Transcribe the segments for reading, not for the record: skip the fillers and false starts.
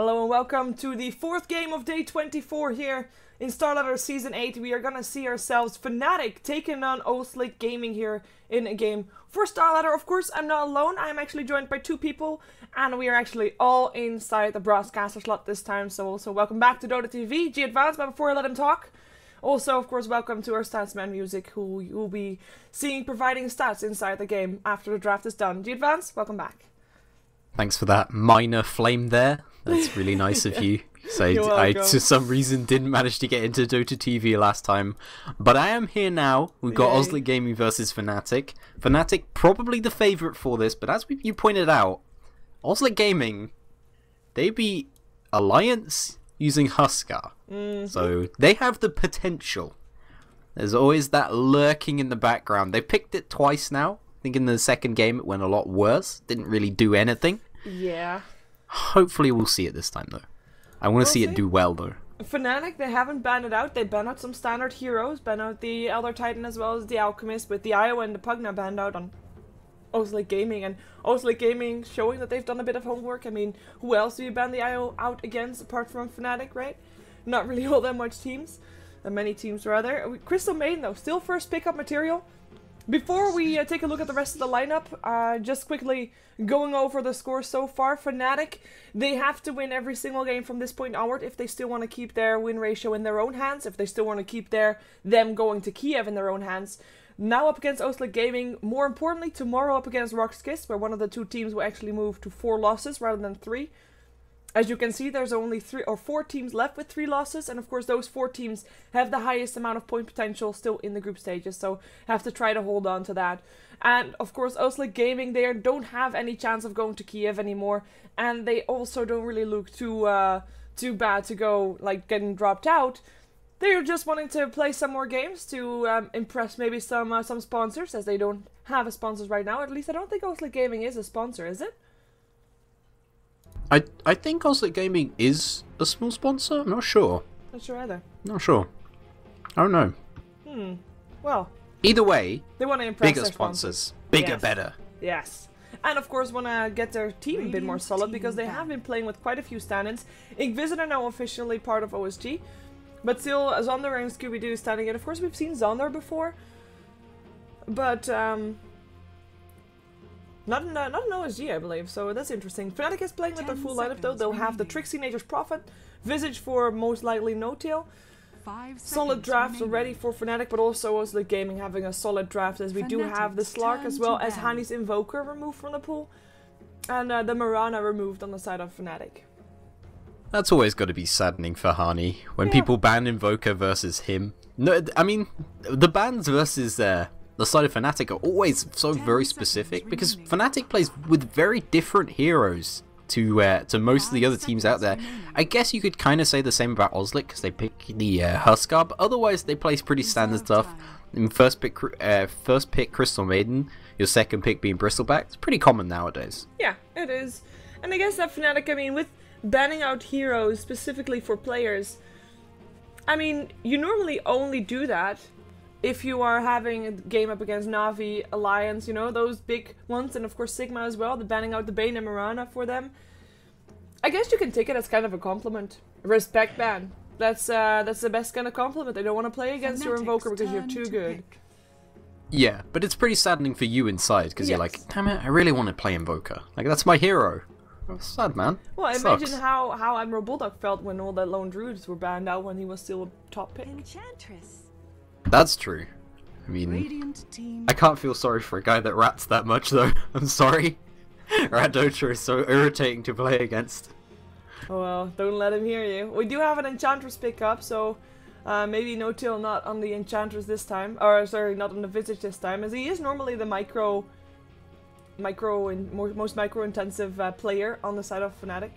Hello and welcome to the fourth game of day 24 here in StarLadder Season 8. We are gonna see ourselves Fnatic taking on OSG Gaming here in a game for StarLadder. Of course, I'm not alone. I'm actually joined by two people, and we are actually all inside the broadcaster slot this time. So also welcome back to Dota TV, G Advance, but before I let him talk, also of course welcome to our Statsman Music, who you will be seeing providing stats inside the game after the draft is done. G Advance, welcome back. Thanks for that minor flame there. That's really nice of you. So I, to some reason, didn't manage to get into Dota TV last time. But I am here now. We've got OSG Gaming versus Fnatic. Fnatic probably the favourite for this, but as you pointed out, OSG Gaming, they beat Alliance using Huskar. So they have the potential. There's always that lurking in the background. They picked it twice now. I think in the second game it went a lot worse. Didn't really do anything. Yeah. Hopefully we'll see it this time though. I want to see it do well though. Fnatic, they haven't banned it out. They banned out some standard heroes, banned out the Elder Titan as well as the Alchemist, with the Io and the Pugna banned out on OSG Gaming, and OSG Gaming showing that they've done a bit of homework. I mean, who else do you ban the Io out against apart from Fnatic, right? Not really all that much teams. Many teams rather. Crystal Maiden though, still first pickup material. Before we take a look at the rest of the lineup, just quickly going over the scores so far. Fnatic, they have to win every single game from this point onward if they still want to keep their win ratio in their own hands, if they still want to keep them going to Kiev in their own hands. Now up against OSG Gaming, more importantly, tomorrow up against Rockskist, where one of the two teams will actually move to 4 losses rather than 3. As you can see, there's only 3 or 4 teams left with 3 losses, and of course those 4 teams have the highest amount of point potential still in the group stages, so have to try to hold on to that. And of course OSG Gaming there don't have any chance of going to Kiev anymore, and they also don't really look too bad to go like getting dropped out. They're just wanting to play some more games to impress maybe some sponsors, as they don't have a sponsors right now. At least I don't think OSG Gaming is a sponsor, is it? I think OSG Gaming is a small sponsor. I'm not sure. Not sure either. Not sure. I don't know. Well. Either way, they want to impress bigger their sponsors. Bigger, yes. Better. Yes. And of course want to get their team a bit more solid, because they have been playing with quite a few stand-ins. Inquisitor now officially part of OSG. But still, Xander and Scooby-Doo standing in. Of course, we've seen Xander before. But, Not in OSG, I believe, so that's interesting. Fnatic is playing with their full lineup though. They'll have the Trixie, Nature's Prophet, Visage for most likely no-tail. Solid draft already for Fnatic, but also OSG Gaming having a solid draft, as we do have the Slark as well as Hani's Invoker removed from the pool. And the Mirana removed on the side of Fnatic. That's always got to be saddening for Hani, when people ban Invoker versus him. No, I mean, the bans versus the side of Fnatic are always so very specific, because Fnatic plays with very different heroes to most of the other teams out there. I guess you could kind of say the same about OSG, because they pick the Huskar, but otherwise they play pretty standard stuff. And first pick Crystal Maiden, your second pick being Bristleback. It's pretty common nowadays. Yeah, it is. And I guess that Fnatic, I mean, with banning out heroes specifically for players, I mean, you normally only do that if you are having a game up against Na'Vi, Alliance, you know, those big ones, and of course Sigma as well, the banning out the Bane and Mirana for them. I guess you can take it as kind of a compliment. Respect ban. That's the best kind of compliment. They don't want to play against your Invoker because you're too good. Yeah, but it's pretty saddening for you inside, because you're like, damn it, I really want to play Invoker. Like, that's my hero. That's sad, man. Well, imagine how Admiral Bulldog felt when all the Lone Druids were banned out when he was still a top pick. Enchantress. That's true. I mean, I can't feel sorry for a guy that rats that much, though. I'm sorry. Rat Dota is so irritating to play against. Oh well, don't let him hear you. We do have an Enchantress pickup, so maybe no-tail not on the Enchantress this time. Or, sorry, not on the Visage this time, as he is normally the most micro-intensive player on the side of Fnatic.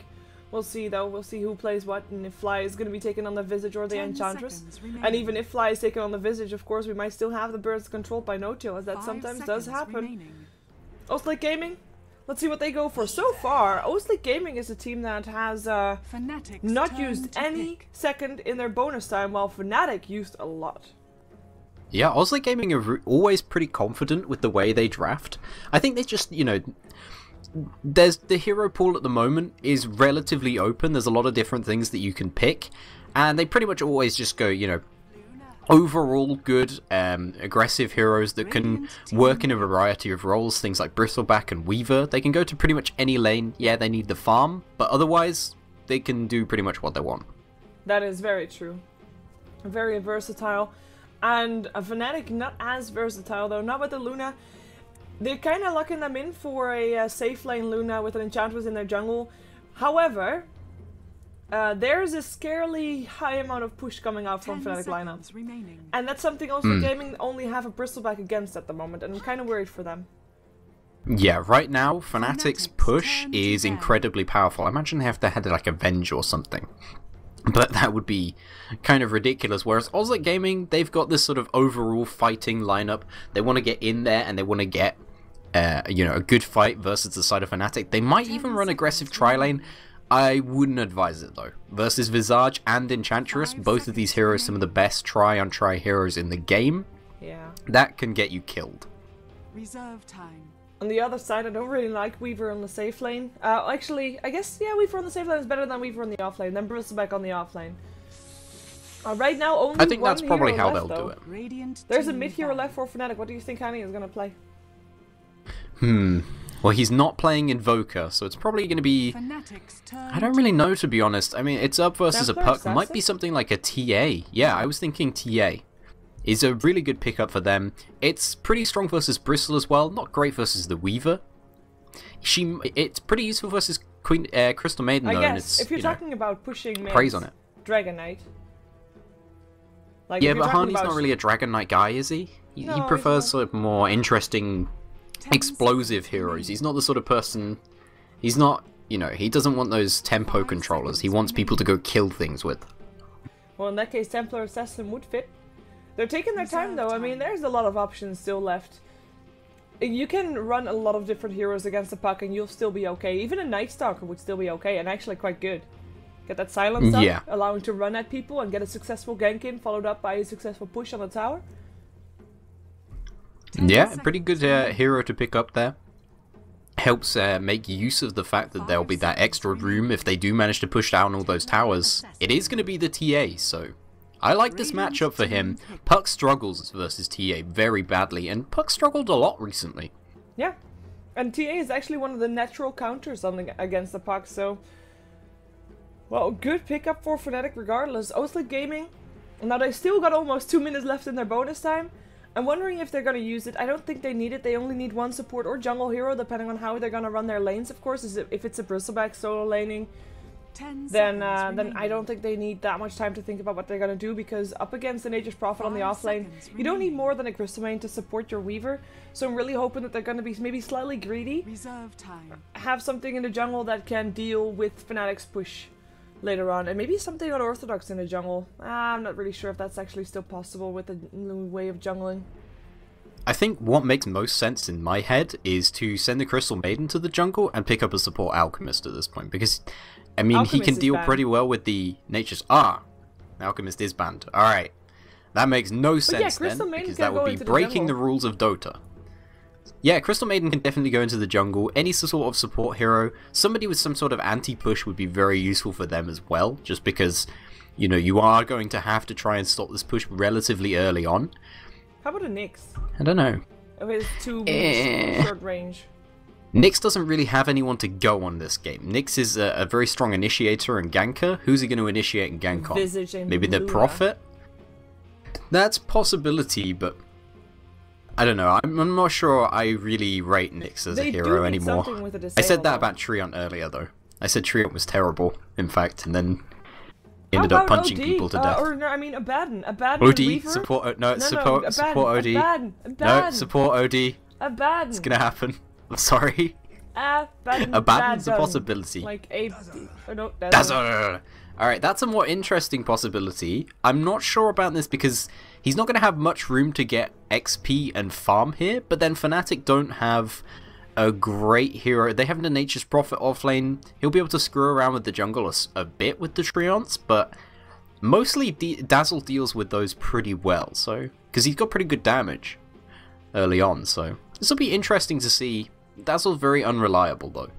We'll see though, we'll see who plays what, and if Fly is going to be taken on the Visage or the Enchantress. And even if Fly is taken on the Visage, of course, we might still have the birds controlled by no-tail, as that sometimes does happen. OSG Gaming, let's see what they go for. So far, OSG Gaming is a team that has not used any second in their bonus time, while Fnatic used a lot. Yeah, OSG Gaming are always pretty confident with the way they draft. I think they just, you know, the hero pool at the moment is relatively open. There's a lot of different things that you can pick, and they pretty much always just go, you know, overall good aggressive heroes that can work in a variety of roles, things like Bristleback and Weaver. They can go to pretty much any lane. Yeah, they need the farm, but otherwise they can do pretty much what they want. That is very true. Very versatile. And a Fnatic not as versatile though, not with the Luna. They're kind of locking them in for a safe lane Luna with an Enchantress in their jungle. However, there's a scarily high amount of push coming out from Fnatic lineup. And that's something also Gaming only have a Bristleback against at the moment, and I'm kind of worried for them. Yeah, right now, Fnatic's push is incredibly powerful. I imagine they have to head like Avenge or something. But that would be kind of ridiculous. Whereas OSG Gaming, they've got this sort of overall fighting lineup. They want to get in there and they want to get, you know, a good fight versus the side of Fnatic. They might even run aggressive tri-lane. I wouldn't advise it though. Versus Visage and Enchantress, both of these heroes, some of the best try-on-try heroes in the game. Yeah. That can get you killed. Reserve time. On the other side, I don't really like Weaver on the safe lane. Actually, I guess, yeah, Weaver on the safe lane is better than Weaver on the off lane, then Bristleback on the off lane. Right now, only I think that's probably how left, they'll though. do it. There's a mid hero left for Fnatic. What do you think Hani is going to play? Well, he's not playing Invoker, so it's probably going to be... I don't really know, to be honest. I mean, it's up versus a Puck. Might be something like a TA. Yeah, I was thinking TA. Is a really good pickup for them. It's pretty strong versus Bristle as well. Not great versus the Weaver. It's pretty useful versus Queen Crystal Maiden though. I guess and it's, if you're talking about pushing praise on it. Dragon Knight. Like, Yeah, but Hani's not really a Dragon Knight guy, is he? He prefers sort of more interesting, explosive heroes. He's not the sort of person. He's not. You know, he doesn't want those tempo controllers. He wants people to go kill things with. Well, in that case, Templar Assassin would fit. They're taking their time though. I mean, there's a lot of options still left. You can run a lot of different heroes against the Puck and you'll still be okay. Even a Night Stalker would still be okay and actually quite good. Get that silence up, allowing to run at people and get a successful gank in, followed up by a successful push on the tower. Yeah, pretty good hero to pick up there. Helps make use of the fact that there'll be that extra room if they do manage to push down all those towers. It is going to be the TA, so... I like this matchup for him. Puck struggles versus TA very badly, and Puck struggled a lot recently. Yeah, and TA is actually one of the natural counters against the Puck, so... Well, good pickup for Fnatic regardless. OSG Gaming, now they still got almost 2 minutes left in their bonus time. I'm wondering if they're going to use it. I don't think they need it. They only need one support or jungle hero, depending on how they're going to run their lanes, of course. If it's a Bristleback solo laning, then I don't think they need that much time to think about what they're gonna do, because up against the Nature's Prophet on the offlane, you don't need more than a Crystal Main to support your Weaver. So I'm really hoping that they're gonna be maybe slightly greedy, have something in the jungle that can deal with Fnatic's push later on, and maybe something unorthodox in the jungle. I'm not really sure if that's actually still possible with the new way of jungling. I think what makes most sense in my head is to send the Crystal Maiden to the jungle and pick up a support Alchemist at this point, because I mean, Alchemist he can deal pretty well with the Nature's... Alchemist is banned. Alright. That makes no sense then, because that would be breaking the rules of Dota. Yeah, Crystal Maiden can definitely go into the jungle. Any sort of support hero, somebody with some sort of anti-push would be very useful for them as well, just because, you know, you are going to have to try and stop this push relatively early on. How about a Nyx? I don't know. With too short range. Nyx doesn't really have anyone to go on this game. Nyx is a very strong initiator and ganker. Who's he going to initiate and gank on? Maybe the Prophet? That's possibility, but I don't know. I'm not sure I really rate Nyx as a hero anymore. I said that about Treant earlier, though. I said Treant was terrible, in fact, and then ended up punching people to death. Or no, I mean Abaddon. OD, support... No, support OD. No, support OD. Abaddon. It's gonna happen. I'm sorry. Abaddon's a possibility. Like a... no, Alright, that's a more interesting possibility. I'm not sure about this because he's not going to have much room to get XP and farm here, but then Fnatic don't have a great hero. They have the Nature's Prophet offlane. He'll be able to screw around with the jungle a bit with the Treants, but mostly Dazzle deals with those pretty well, so because he's got pretty good damage early on, so this will be interesting to see Dazzle's very unreliable though.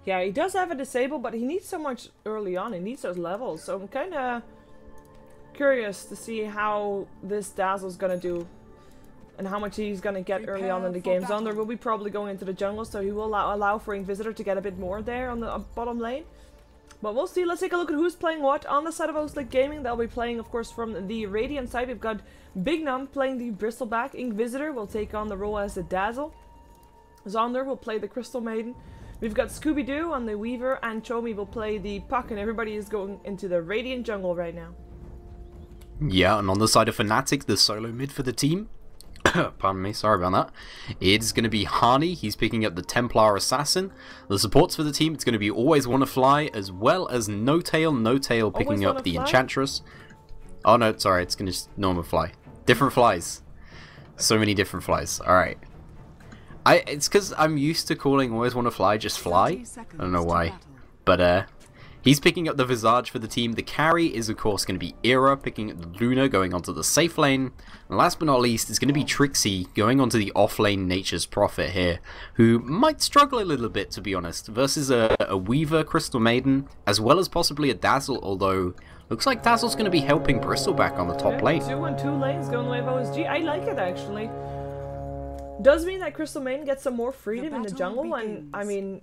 Yeah, he does have a disable, but he needs so much early on. He needs those levels, so I'm kind of curious to see how this Dazzle's gonna do and how much he's gonna get early on in the game. Xander will be probably going into the jungle, so he will allow for Inquisitor to get a bit more there on the bottom lane. But we'll see. Let's take a look at who's playing what. On the side of OSG Gaming, they'll be playing, of course, from the Radiant side. We've got Big Num playing the Bristleback. Inquisitor will take on the role as the Dazzle. Xander will play the Crystal Maiden. We've got Scooby-Doo on the Weaver, and Chomi will play the Puck, and everybody is going into the Radiant jungle right now. Yeah, and on the side of Fnatic, the solo mid for the team, pardon me, sorry about that, it's going to be Hani. He's picking up the Templar Assassin. The supports for the team, it's going to be Always Wanna Fly, as well as No Tail picking up the Enchantress. Oh no, sorry, it's going to just normal fly. Different flies. So many different flies. Alright. It's because I'm used to calling Always Wanna Fly just Fly. I don't know why. But, he's picking up the Visage for the team. The carry is, of course, going to be Era, picking up the Luna, going onto the safe lane. And last but not least, it's going to be Trixie, going onto the off-lane Nature's Prophet here, who might struggle a little bit, to be honest, versus a Weaver, Crystal Maiden, as well as possibly a Dazzle, although looks like Dazzle's going to be helping Bristleback on the top lane. 2-on-2 lanes going the way of OSG. I like it, actually. Does mean that Crystal Maiden gets some more freedom in the jungle, and, I mean,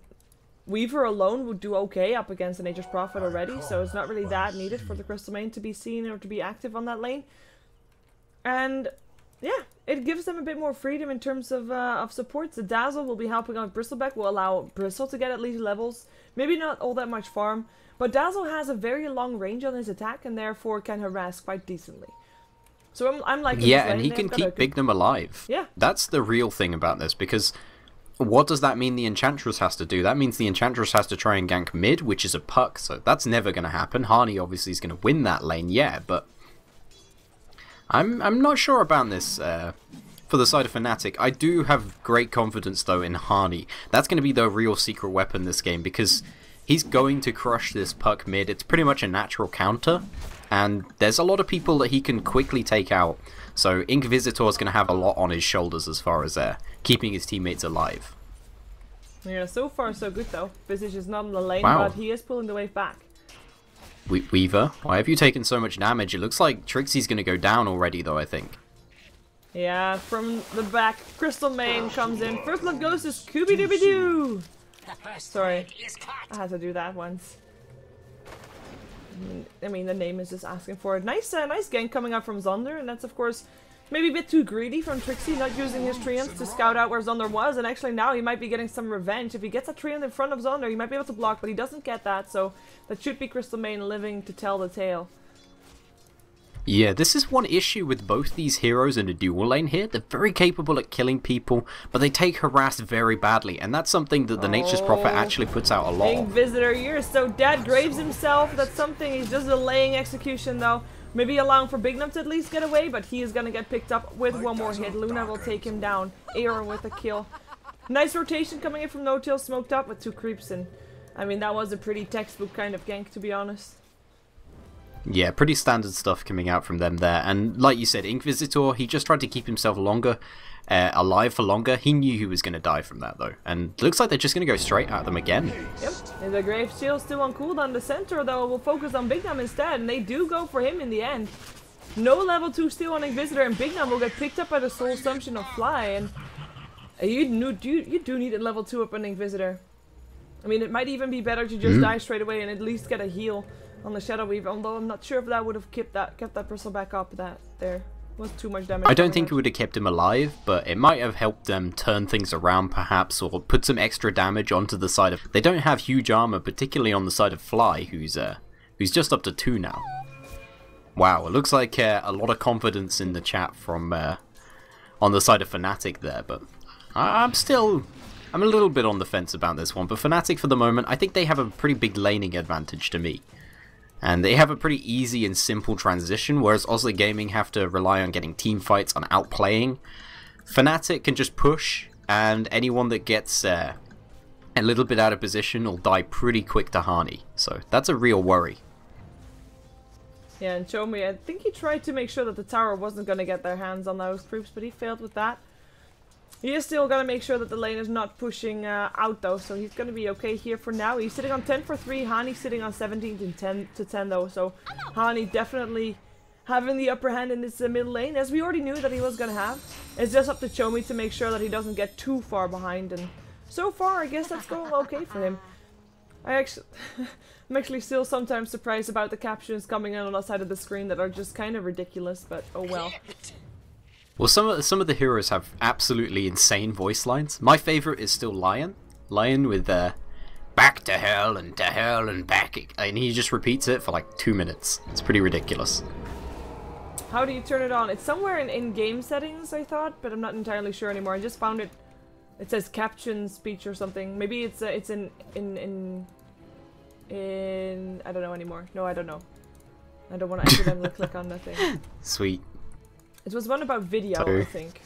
Weaver alone would do okay up against the Nature's Prophet already, so it's not really that needed for the Crystal Maiden to be seen or to be active on that lane. And yeah, it gives them a bit more freedom in terms of supports. The Dazzle will be helping out Bristleback, will allow Bristle to get at least levels, maybe not all that much farm, but Dazzle has a very long range on his attack and therefore can harass quite decently. So I'm liking yeah, this and he can keep Bignum alive. Yeah, that's the real thing about this, because what does that mean the Enchantress has to do? That means the Enchantress has to try and gank mid, which is a puck, so that's never going to happen. Hani obviously is going to win that lane, yeah, but I'm not sure about this for the side of Fnatic. I do have great confidence, though, in Hani. That's going to be the real secret weapon this game, because he's going to crush this puck mid. It's pretty much a natural counter, and there's a lot of people that he can quickly take out. So Inquisitor is going to have a lot on his shoulders as far as keeping his teammates alive. Yeah, so far so good though. Visage is not in the lane, wow. But he is pulling the wave back. Weaver, why have you taken so much damage? It looks like Trixie's going to go down already though, I think. Yeah, from the back, Crystal Main comes in. First blood goes to Scooby-Dooby-Doo! Sorry, I had to do that once. I mean, the name is just asking for it. Nice gank coming up from Xander, and that's of course maybe a bit too greedy from Trixie, not using his treants to scout out where Xander was, and actually now he might be getting some revenge. If he gets a treant in front of Xander, he might be able to block, but he doesn't get that, so that should be Crystal Main living to tell the tale. Yeah, this is one issue with both these heroes in a dual lane here. They're very capable at killing people, but they take harass very badly, and that's something that the Nature's Prophet actually puts out a lot. Inquisitor, you're so dead. Graves himself, that's something. He's just delaying execution though. Maybe allowing for Big Num to at least get away, but he is gonna get picked up with one more hit. Luna will take him down. Aaron with a kill. Nice rotation coming in from No Tail, smoked up with 2 creeps, and I mean that was a pretty textbook kind of gank, to be honest. Yeah, pretty standard stuff coming out from them there. And like you said, Inquisitor, he just tried to keep himself longer, alive for longer. He knew he was going to die from that, though. And looks like they're just going to go straight at them again. Yep, and the Grave Shield still on cooldown. The center, though, will focus on Big Num instead, and they do go for him in the end. No level 2 steal on Inquisitor, and Big Num will get picked up by the Soul Assumption of Fly, and you do need a level 2 up on Inquisitor. I mean, it might even be better to just die straight away and at least get a heal on the Shadow Weaver, although I'm not sure if that would have kept that Bristle back up. That there was too much damage. I don't think it would have kept him alive, but it might have helped them turn things around perhaps, or put some extra damage onto the side of... They don't have huge armor, particularly on the side of Fly, who's just up to 2 now. Wow, it looks like a lot of confidence in the chat from on the side of Fnatic there, but I'm a little bit on the fence about this one. But Fnatic for the moment, I think they have a pretty big laning advantage to me. And they have a pretty easy and simple transition, whereas OSG Gaming have to rely on getting team fights, on outplaying. Fnatic can just push, and anyone that gets a little bit out of position will die pretty quick to Hani. So that's a real worry. Yeah, and Chomi, I think he tried to make sure that the tower wasn't going to get their hands on those creeps, but he failed with that. He is still gonna make sure that the lane is not pushing out though, so he's gonna be okay here for now. He's sitting on 10 for 3, Hani sitting on 17 to 10 though, so Hani definitely having the upper hand in this middle lane, as we already knew that he was gonna have. It's just up to Chomi to make sure that he doesn't get too far behind, and so far I guess that's going okay for him. I'm actually still sometimes surprised about the captions coming in on the side of the screen that are just kind of ridiculous, but oh well. Well, some of the heroes have absolutely insane voice lines. My favorite is still Lion. Lion with back to hell and back, and he just repeats it for like 2 minutes. It's pretty ridiculous. How do you turn it on? It's somewhere in game settings, I thought, but I'm not entirely sure anymore. I just found it. It says caption speech or something. Maybe it's in I don't know anymore. No, I don't know. I don't want to accidentally click on that thing. Sweet. It was one about video, I think.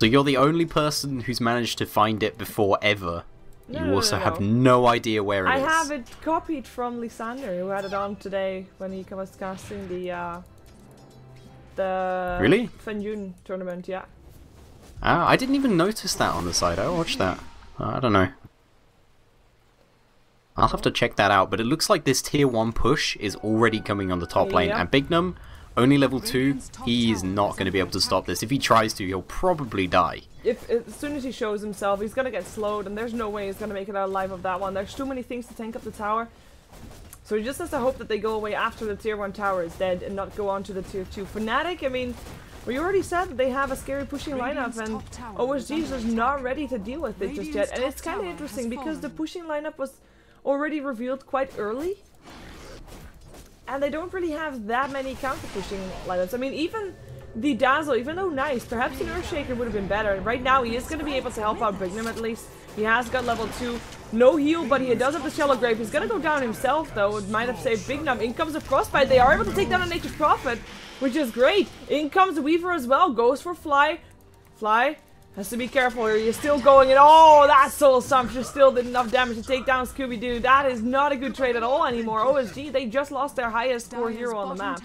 So you're the only person who's managed to find it before ever. No, you also have no. no idea where it is. I have it copied from Lysander, who had it on today when he was casting the really? Fenyun tournament, yeah. Ah, I didn't even notice that on the side. I watched that. I don't know. I'll have to check that out, but it looks like this tier 1 push is already coming on the top lane, and Bignum, only level 2, he is not going to be able to stop this. If he tries to, he'll probably die. As soon as he shows himself, he's going to get slowed, and there's no way he's going to make it out alive of that one. There's too many things to tank up the tower. So he just has to hope that they go away after the tier 1 tower is dead and not go on to the tier 2. Fnatic, I mean, we already said that they have a scary pushing lineup, and OSG is just not ready to deal with it just yet. And it's kind of interesting because the pushing lineup was already revealed quite early. And they don't really have that many counter-pushing lineups. I mean, even the Dazzle, even though nice, perhaps an Earthshaker would have been better. Right now, he is going to be able to help out Bignum at least. He has got level 2. No heal, but he does have the Shallow Grave. He's going to go down himself, though. It might have saved Bignum. In comes the Frostbite. They are able to take down a Nature's Prophet, which is great. In comes the Weaver as well. Goes for Fly. Fly has to be careful here. You're still going in. Oh, that Soul Assumption still did enough damage to take down Scooby-Doo. That is not a good trade at all anymore. OSG, they just lost their highest score hero on the map.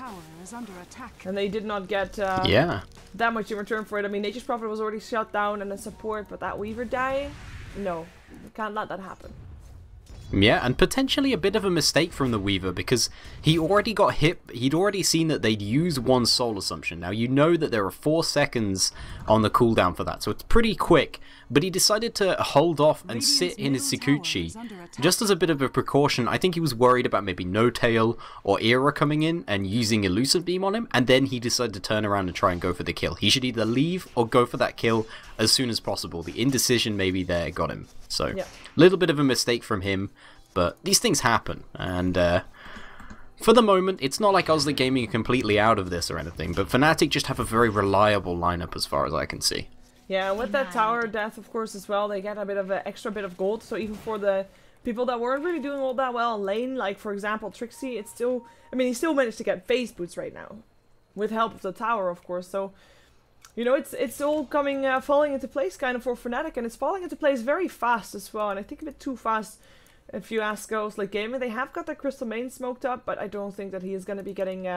And they did not get that much in return for it. I mean, Nature's Prophet was already shut down and a support, but that Weaver dying? No, we can't let that happen. Yeah, and potentially a bit of a mistake from the Weaver, because he already got hit. He'd already seen that they'd use one Soul Assumption. Now, you know that there are 4 seconds on the cooldown for that, so it's pretty quick, but he decided to hold off and sit in his Sikuchi. Just as a bit of a precaution, I think he was worried about maybe No Tail or Era coming in and using Elusive Beam on him, and then he decided to turn around and try and go for the kill. He should either leave or go for that kill as soon as possible. The indecision maybe there got him. So, a little bit of a mistake from him, but these things happen, and for the moment, it's not like OSG Gaming are completely out of this or anything, but Fnatic just have a very reliable lineup as far as I can see. Yeah, and with that tower death, of course, as well, they get a bit of an extra bit of gold, so even for the people that weren't really doing all that well in lane, like, for example, Trixie, it's still, I mean, he still managed to get phase boots right now, with help of the tower, of course, so, you know, it's all coming, falling into place kind of for Fnatic, and it's falling into place very fast as well, and I think a bit too fast. If you ask OSG Gaming, they have got their Crystal Main smoked up, but I don't think that he is going to be getting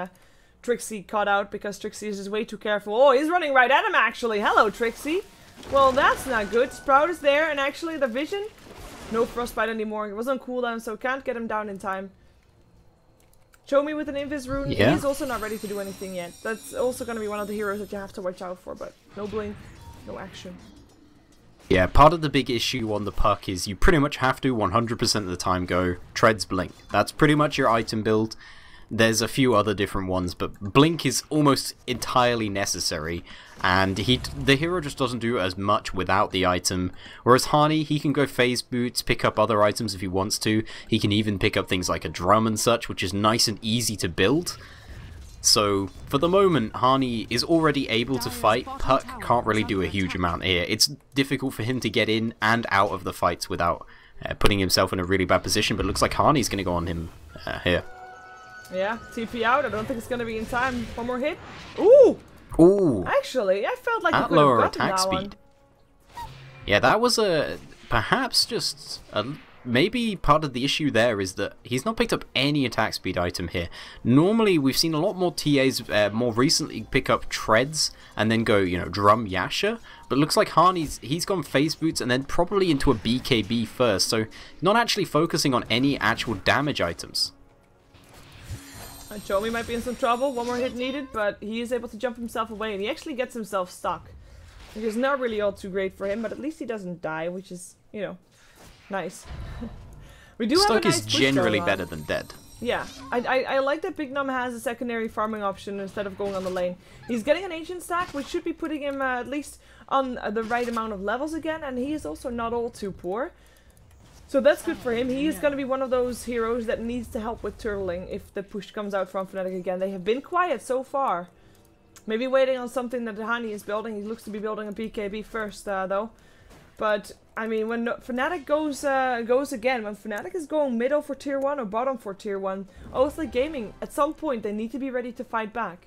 Trixie caught out, because Trixie is just way too careful. Oh, he's running right at him, actually. Hello, Trixie. Well, that's not good. Sprout is there, and actually the Vision, no Frostbite anymore. It was on cooldown, so can't get him down in time. Chomi with an Invis rune. Yeah. He's also not ready to do anything yet. That's also going to be one of the heroes that you have to watch out for, but no blink, no action. Yeah, part of the big issue on the puck is you pretty much have to 100% of the time go Treads Blink. That's pretty much your item build. There's a few other different ones, but Blink is almost entirely necessary, and the hero just doesn't do as much without the item. Whereas Hani, he can go Phase Boots, pick up other items if he wants to. He can even pick up things like a drum and such, which is nice and easy to build. So, for the moment, Hani is already able to fight. Puck can't really do a huge amount here. It's difficult for him to get in and out of the fights without putting himself in a really bad position, but it looks like Hani's going to go on him here. Yeah, TP out. I don't think it's going to be in time. One more hit. Ooh! Ooh! Actually, I felt like at lower attack speed. Yeah, that was perhaps just maybe part of the issue there is that he's not picked up any attack speed item here. Normally, we've seen a lot more TAs more recently pick up treads and then go, you know, drum Yasha. But it looks like he's gone phase boots and then probably into a BKB first. So not actually focusing on any actual damage items. Chomi might be in some trouble. One more hit needed, but he is able to jump himself away, and he actually gets himself stuck. Which is not really all too great for him, but at least he doesn't die, which is, you know, nice. We do stuck have a nice is generally better than dead. Yeah, I like that Big Num has a secondary farming option instead of going on the lane. He's getting an ancient stack, which should be putting him at least on the right amount of levels again, and he is also not all too poor. So that's good for him. He is going to be one of those heroes that needs to help with turtling if the push comes out from Fnatic again. They have been quiet so far. Maybe waiting on something that Hani is building. He looks to be building a BKB first, though. But, I mean, when Fnatic goes again, when Fnatic is going middle for tier 1 or bottom for tier 1, OSG Gaming, at some point, they need to be ready to fight back.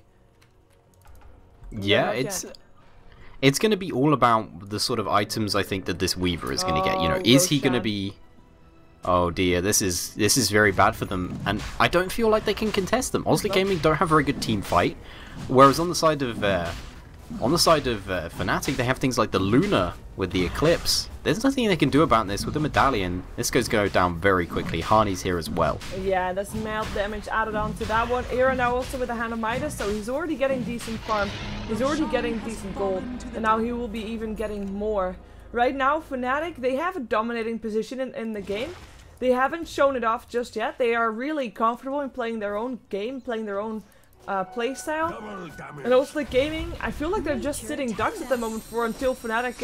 Yeah, it's going to be all about the sort of items I think that this Weaver is going to get. You know, is he going to be... Oh dear, this is very bad for them, and I don't feel like they can contest them. OSG Gaming don't have a very good team fight, whereas on the side of Fnatic, they have things like the Luna with the Eclipse. There's nothing they can do about this with the Medallion. This goes down very quickly. Hani's here as well. Yeah, that's melt damage added on to that one. Era now also with the Hand of Midas, so he's already getting decent farm. He's already getting decent gold, and now he will be even getting more. Right now, Fnatic, they have a dominating position in the game. They haven't shown it off just yet. They are really comfortable in playing their own game, playing their own playstyle. And OSG Gaming, I feel like they're just sitting ducks at the moment until Fnatic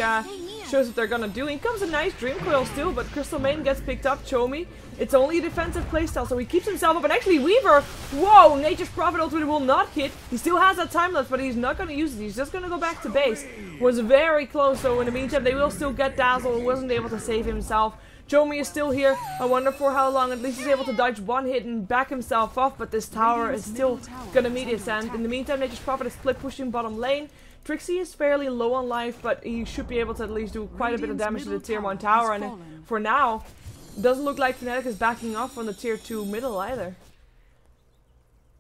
shows what they're gonna do. In comes a nice Dream Coil still, but Crystal Maiden gets picked up. Chomi, it's only a defensive playstyle, so he keeps himself up. And actually, Weaver, whoa, Nature's Prophet ultimate will not hit. He still has that time left, but he's not gonna use it. He's just gonna go back to base. Was very close, though. In the meantime, they will still get Dazzle, who wasn't able to save himself. Chomi is still here. I wonder for how long. At least he's able to dodge one hit and back himself off, but this tower is still gonna meet his end. In the meantime, Nature's Prophet is split pushing bottom lane. Trixie is fairly low on life, but he should be able to at least do quite a bit of damage to the tier 1 tower, and for now, doesn't look like Fnatic is backing off on the tier 2 middle either.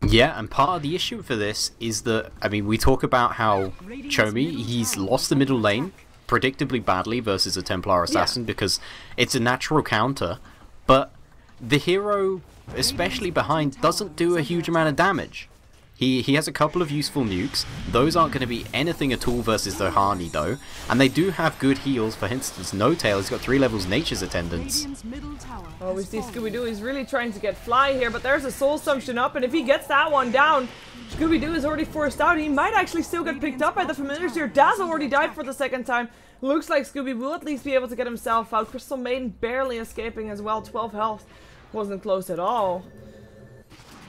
Yeah, and part of the issue for this is that, I mean, we talk about how Chomi, he's lost the middle lane predictably badly versus a Templar Assassin because it's a natural counter, but the hero, especially behind, doesn't do a huge amount of damage. He has a couple of useful nukes. Those aren't going to be anything at all versus the Hani though, and they do have good heals. For instance, No Tail has got 3 levels Nature's Attendance. Oh, we see Scooby-Doo is really trying to get Fly here, but there's a Soul Assumption up, and if he gets that one down, Scooby-Doo is already forced out. He might actually still get picked up by the familiars here. Dazzle already died for the second time. Looks like Scooby will at least be able to get himself out. Crystal Maiden barely escaping as well. 12 health. Wasn't close at all.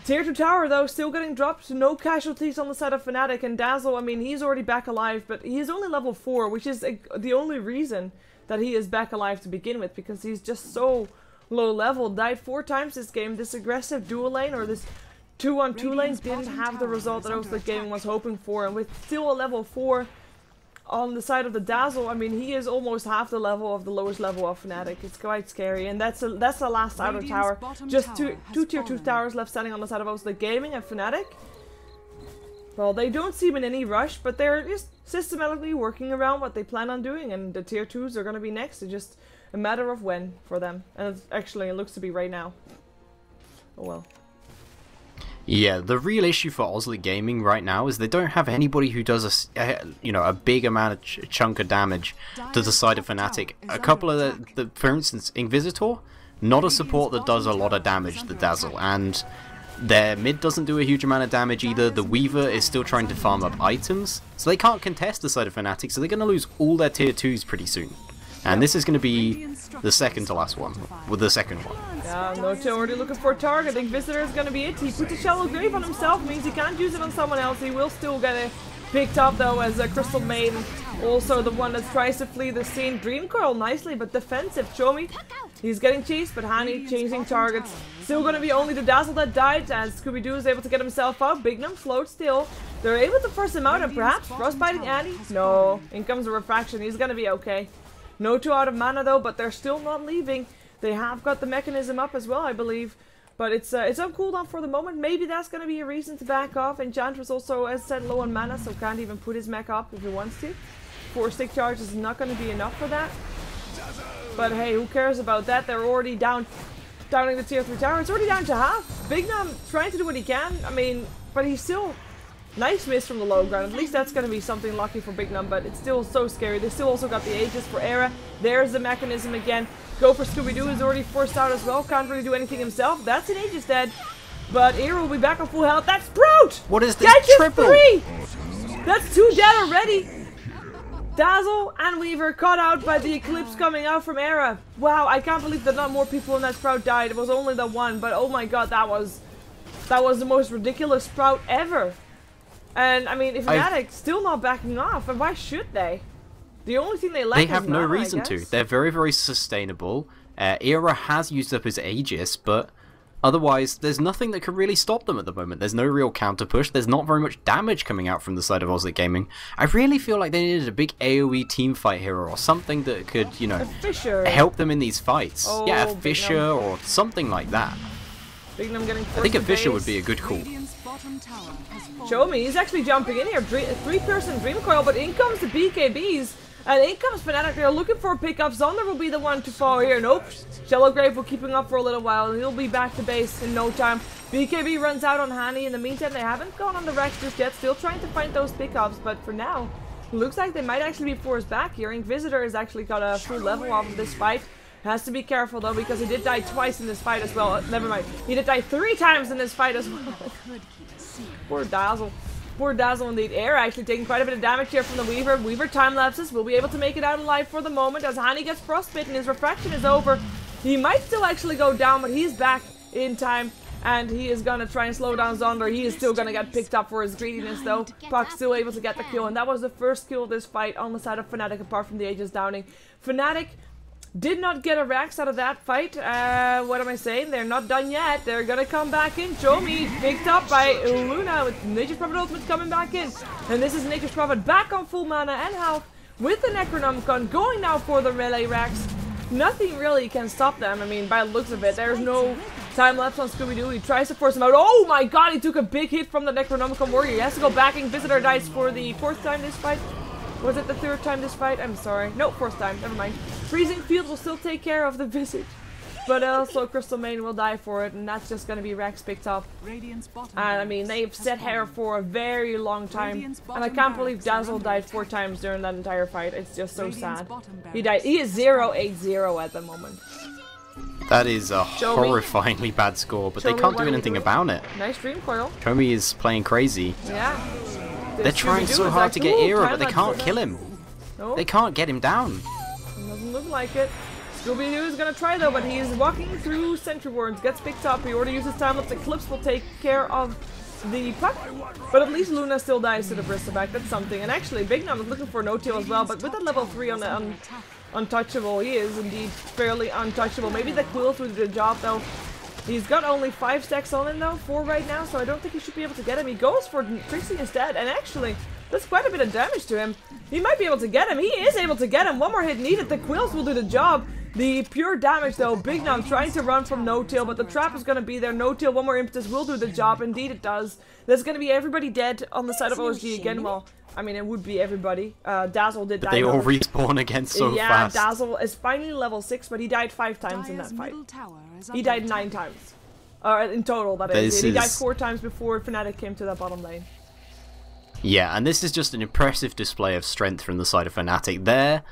Tier 2 tower though, still getting dropped. No casualties on the side of Fnatic, and Dazzle, I mean, he's already back alive, but he is only level 4, which is the only reason that he is back alive to begin with, because he's just so low level. Died 4 times this game. This aggressive dual lane, or this 2-on-2 lane, didn't have the result that OSG Gaming was hoping for, and with still a level 4 on the side of the Dazzle, I mean, he is almost half the level of the lowest level of Fnatic. It's quite scary, and that's the last outer tower. Just two tier 2 towers left standing on the side of OSG Gaming and Fnatic. Well, they don't seem in any rush, but they're just systematically working around what they plan on doing, and the tier 2s are going to be next. It's just a matter of when for them, and it looks to be right now. Oh well. Yeah, the real issue for OSG Gaming right now is they don't have anybody who does a big amount of chunk of damage to the side of Fnatic. A couple of for instance, Inquisitor, not a support that does a lot of damage to Dazzle, and their mid doesn't do a huge amount of damage either. The Weaver is still trying to farm up items, so they can't contest the side of Fnatic, so they're going to lose all their tier 2s pretty soon. And this is going to be the second to last one, with the second one. Yeah, Noche already looking for a target. Inquisitor is going to be it. He puts a Shallow Grave on himself, means he can't use it on someone else. He will still get it picked up though, as Crystal Maiden, also the one that tries to flee the scene. Dream Coil nicely, but defensive. Chomi, he's getting chased, but Hani changing targets. Still going to be only the Dazzle that died, as Scooby-Doo is able to get himself out. Big Num floats still. They're able to force him out, and perhaps frostbiting Annie? No. In comes a Refraction. He's going to be okay. No 2 out of mana though, but they're still not leaving. They have got the mechanism up as well, I believe. But it's on cooldown for the moment. Maybe that's going to be a reason to back off. Enchantress also, as said, low on mana, so can't even put his mech up if he wants to. 4 stick charge is not going to be enough for that. But hey, who cares about that? They're already downing the tier 3 tower. It's already down to half. Big Nom trying to do what he can. I mean, but he's still... Nice miss from the low ground. At least that's going to be something lucky for Big Nom, but it's still so scary. They still also got the Aegis for Era. There's the mechanism again. Go for Scooby-Doo is already forced out as well. Can't really do anything himself. That's an Aegis dead. But Era will be back on full health. That's Sprout! What is this triple? 3! That's 2 dead already. Dazzle and Weaver caught out by the Eclipse coming out from Era. Wow, I can't believe that not more people in that Sprout died. It was only the one, but oh my god, that was the most ridiculous Sprout ever. And I mean, if Fnatic still not backing off, and why should they? The only thing they lack is They have no mana, reason to. They're very, very sustainable. Era has used up his Aegis, but otherwise, there's nothing that could really stop them at the moment. There's no real counter push. There's not very much damage coming out from the side of OSG Gaming. I really feel like they needed a big AoE team fight here, or something that could, you know, help them in these fights. Oh, yeah, a Fisher or something like that. Big Nom getting I think a Fisher would be a good call. Show me, he's actually jumping in here. 3-person Dream Coil, but in comes the BKBs. And in comes Fnatic. They're looking for a pickup. Zonder will be the one to fall here. Nope. Shallow Grave will keep him up for a little while. And he'll be back to base in no time. BKB runs out on Hani. In the meantime, they haven't gone on the Rex just yet. Still trying to find those pickups. But for now, looks like they might actually be forced back here. Inquisitor has actually got a full level off of this fight. Has to be careful though, because he did die twice in this fight as well. Never mind. He did die 3 times in this fight as well. Poor Dazzle. Poor Dazzle indeed. Air actually taking quite a bit of damage here from the Weaver. Weaver time lapses. Will be able to make it out alive for the moment as Hani gets frostbitten. His refraction is over. He might still actually go down, but he's back in time. And he is going to try and slow down Zonder. He is still going to get picked up for his greediness though. Puck still able to get the kill. And that was the first kill of this fight on the side of Fnatic apart from the Aegis downing. Fnatic did not get a Rax out of that fight. What am I saying? They're not done yet. They're gonna come back in. Show me. Picked up by Luna with Nature's Prophet Ultimate coming back in. And this is Nature's Prophet back on full mana and health with the Necronomicon going now for the melee Rax. Nothing really can stop them. I mean, by the looks of it, there's no time left on Scooby-Doo. He tries to force him out. Oh my god, he took a big hit from the Necronomicon Warrior. He has to go back. Inquisitor dies for the 4th time this fight. Was it the 3rd time this fight? I'm sorry. No, 4th time. Never mind. Freezing Field will still take care of the Visage. But also Crystal Main will die for it, and that's just going to be Rex picked up. And I mean, they've set hair for a very long time. And I can't believe Dazzle died 4 times during that entire fight. It's just so sad. He died. He is 0-8-0 at the moment. That is a horrifyingly bad score, but they can't do anything about it. Nice Dream Coil. Komi is playing crazy. Yeah. They're trying so hard to get Era, but they can't kill him. Nope. They can't get him down. Doesn't look like it. Scooby-Doo is gonna try though, but he is walking through Sentry Wards, gets picked up. He already uses time lapse. Eclipse will take care of the puck, but at least Luna still dies to the Bristleback. That's something. And actually, Big Nom is looking for no-tail as well, but with that level 3 on the untouchable, he is indeed fairly untouchable. Maybe the Quills will do the job though. He's got only 5 stacks on him though, 4 right now, so I don't think he should be able to get him. He goes for Trixie instead, and actually, that's quite a bit of damage to him. He might be able to get him. He is able to get him. 1 more hit needed. The Quills will do the job. The pure damage though, Big Nom trying to run from no-tail, but the trap is going to be there. No-tail, 1 more impetus will do the job. Indeed it does. There's going to be everybody dead on the side of OSG again. Well, I mean, it would be everybody. Dazzle did die. They all respawn again so fast. Yeah, Dazzle is finally level 6, but he died 5 times in that fight. He died 9 times. In total, that is. He died 4 times before Fnatic came to that bottom lane. Yeah, and this is just an impressive display of strength from the side of Fnatic. Their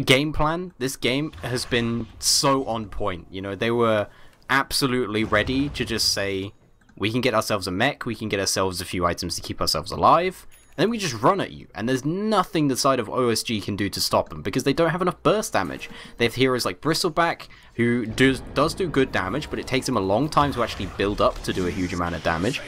game plan, this game, has been so on point. You know, they were absolutely ready to just say, we can get ourselves a mech, we can get ourselves a few items to keep ourselves alive, and then we just run at you. And there's nothing the side of OSG can do to stop them, because they don't have enough burst damage. They have heroes like Bristleback, who does do good damage, but it takes him a long time to actually build up to do a huge amount of damage.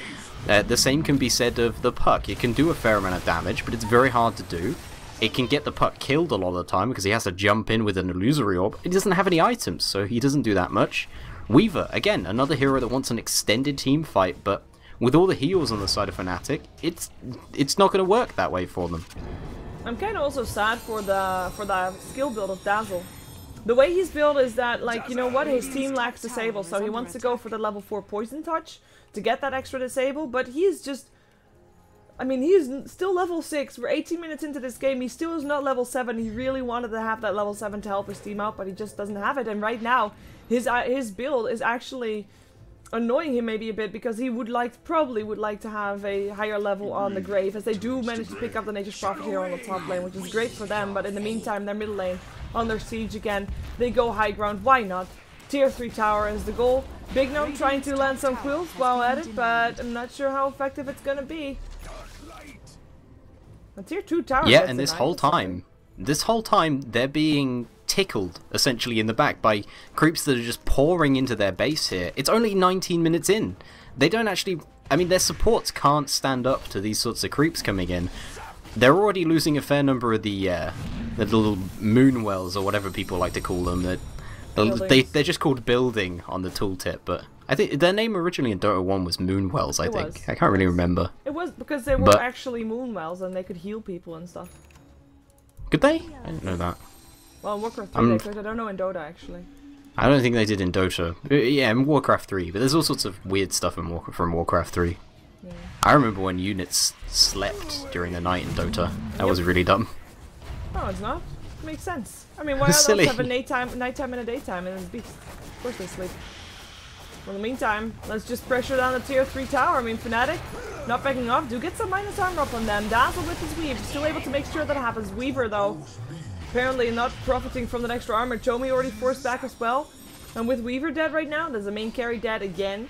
The same can be said of the Puck. It can do a fair amount of damage, but it's very hard to do. It can get the Puck killed a lot of the time because he has to jump in with an illusory orb. He doesn't have any items, so he doesn't do that much. Weaver, again, another hero that wants an extended team fight, but with all the heals on the side of Fnatic, it's not going to work that way for them. I'm kind of also sad for the skill build of Dazzle. The way he's built is that, like, you know what, his team lacks disable, so he wants to go for the level 4 poison touch to get that extra disable, but he's just... I mean, he's still level 6. We're 18 minutes into this game. He still is not level 7. He really wanted to have that level 7 to help his team out, but he just doesn't have it. And right now, his build is actually annoying him maybe a bit, because he probably would like to have a higher level on the Grave, as they do manage to pick up the Nature's Prophet here on the top lane, which is great for them. But in the meantime, their middle lane under siege again. They go high ground. Why not? Tier 3 tower is the goal. Big Gnome trying to land some quills while at it, but I'm not sure how effective it's gonna be. A tier 2 tower. Yeah, and this whole time, they're being tickled essentially in the back by creeps that are just pouring into their base here. It's only 19 minutes in. They don't actually... I mean, their supports can't stand up to these sorts of creeps coming in. They're already losing a fair number of the little moon wells, or whatever people like to call them. They're just called building on the tooltip, but I think their name originally in Dota 1 was moon wells, I think. I can't really remember. It was because they were actually moon wells and they could heal people and stuff. Could they? I didn't know that. Well, in Warcraft 3 they could. I don't know in Dota, actually. I don't think they did in Dota. Yeah, in Warcraft 3, but there's all sorts of weird stuff from Warcraft 3. Yeah. I remember when units slept during the night in Dota. That was really dumb. No, it's not. It makes sense. I mean, why else have a nighttime and a daytime in this beast? Of course they sleep. Well, in the meantime, let's just pressure down the tier 3 tower. I mean, Fnatic not backing off. Do get some minus armor up on them. Dazzle with his weave. Still able to make sure that happens. Weaver, though, apparently not profiting from that extra armor. Chomi already forced back as well. And with Weaver dead right now, there's a main carry dead again.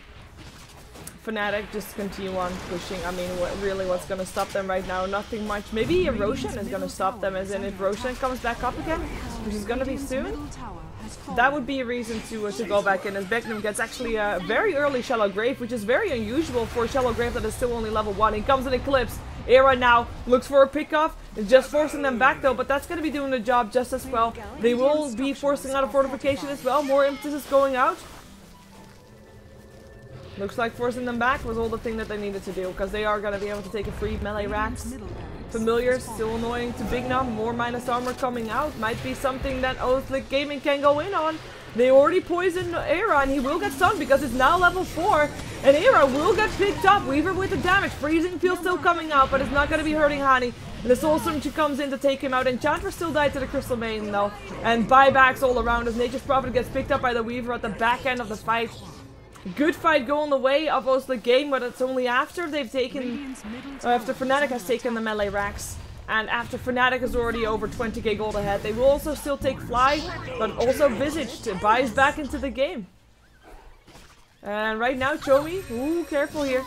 Fnatic just continue on pushing. I mean, what's going to stop them right now? Nothing much. Maybe Roshan is going to stop them, as in if Roshan comes back up again, which is going to be soon, that would be a reason to go back in, as Becknum gets actually a very early Shallow Grave, which is very unusual for a Shallow Grave that is still only level 1. He comes in Eclipse. Era now looks for a pickoff. It's just forcing them back though, but that's going to be doing the job just as well. They will be forcing out a fortification as well. More emphasis going out. Looks like forcing them back was all the thing that they needed to do, because they are going to be able to take a free melee racks. Familiar, still annoying to Big Nom. More minus armor coming out. Might be something that OSG Gaming can go in on. They already poisoned Era, and he will get stunned because it's now level 4. And Era will get picked up. Weaver with the damage. Freezing Field still coming out, but it's not going to be hurting Hani. And the Soul Surge comes in to take him out. Enchantress still died to the Crystal Maiden though. And buybacks all around as Nature's Prophet gets picked up by the Weaver at the back end of the fight. Good fight going the way of OSG Game, but it's only after they've taken... after Fnatic has taken the melee racks. And after Fnatic is already over 20k gold ahead. They will also still take Fly, but also Visage buys back into the game. And right now, Chomi, ooh, careful here.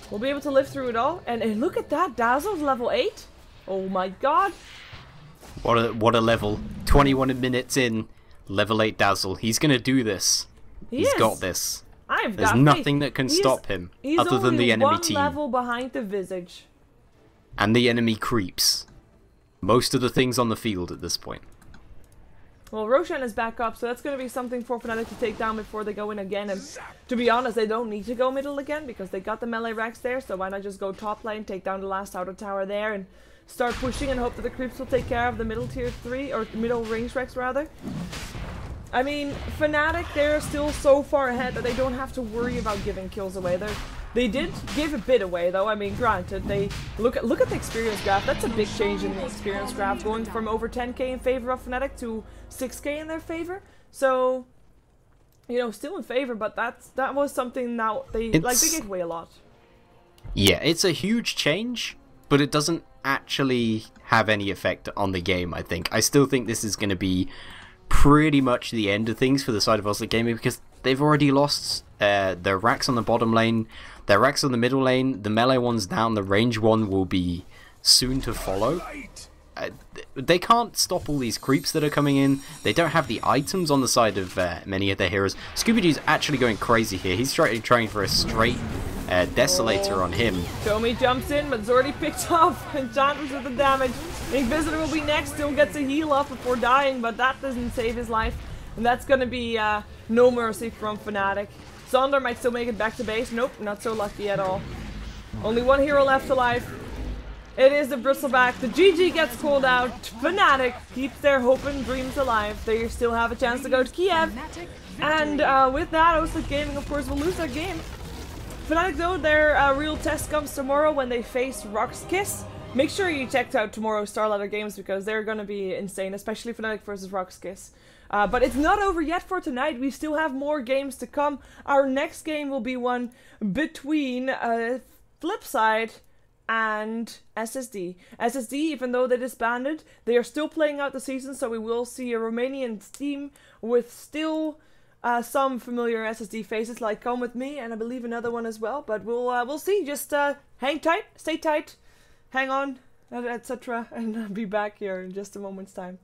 We'll be able to live through it all. And look at that, Dazzle's level 8. Oh my god. What a level. 21 minutes in, level 8 Dazzle. He's gonna do this. He's got this. There's nothing that can stop him other than the enemy team. He's only one level behind the Visage. And the enemy creeps. Most of the things on the field at this point. Well, Roshan is back up, so that's going to be something for Fnatic to take down before they go in again. And to be honest, they don't need to go middle again, because they got the melee racks there, so why not just go top lane, take down the last outer tower there, and start pushing and hope that the creeps will take care of the middle tier 3, or middle range racks rather. I mean, Fnatic, they're still so far ahead that they don't have to worry about giving kills away. They did give a bit away though. I mean, granted, they look at the experience graph. That's a big change in the experience graph, going from over 10k in favor of Fnatic to 6k in their favor. So, you know, still in favor, but that was something now they gave away a lot. Yeah, it's a huge change, but it doesn't actually have any effect on the game, I think. I still think this is going to be pretty much the end of things for the side of OSG Gaming, because they've already lost their racks on the bottom lane, their racks on the middle lane, the melee one's down, the range one will be soon to follow. They can't stop all these creeps that are coming in. They don't have the items on the side of many of their heroes. Scooby-Doo's actually going crazy here. He's trying for a straight Desolator on him. Chomi jumps in, but it's already picked off. Enchantress with the damage. Inquisitor will be next, still gets a heal off before dying, but that doesn't save his life. And that's going to be no mercy from Fnatic. Zonder might still make it back to base. Nope, not so lucky at all. Only one hero left alive. It is the bristleback. The GG gets called out. Fnatic keeps their hope and dreams alive. They still have a chance to go to Kiev. And with that, OSG Gaming, of course, will lose their game. Fnatic, though, their real test comes tomorrow when they face Rock's Kiss. Make sure you check out tomorrow's StarLadder games because they're going to be insane, especially Fnatic versus Rock's Kiss. But it's not over yet for tonight. We still have more games to come. Our next game will be one between Flipside and SSD. SSD, even though they disbanded, they are still playing out the season, so we will see a Romanian team with still some familiar SSD faces like Come With Me, and I believe another one as well, but we'll see. Just hang tight, stay tight, hang on, etc., and I'll be back here in just a moment's time.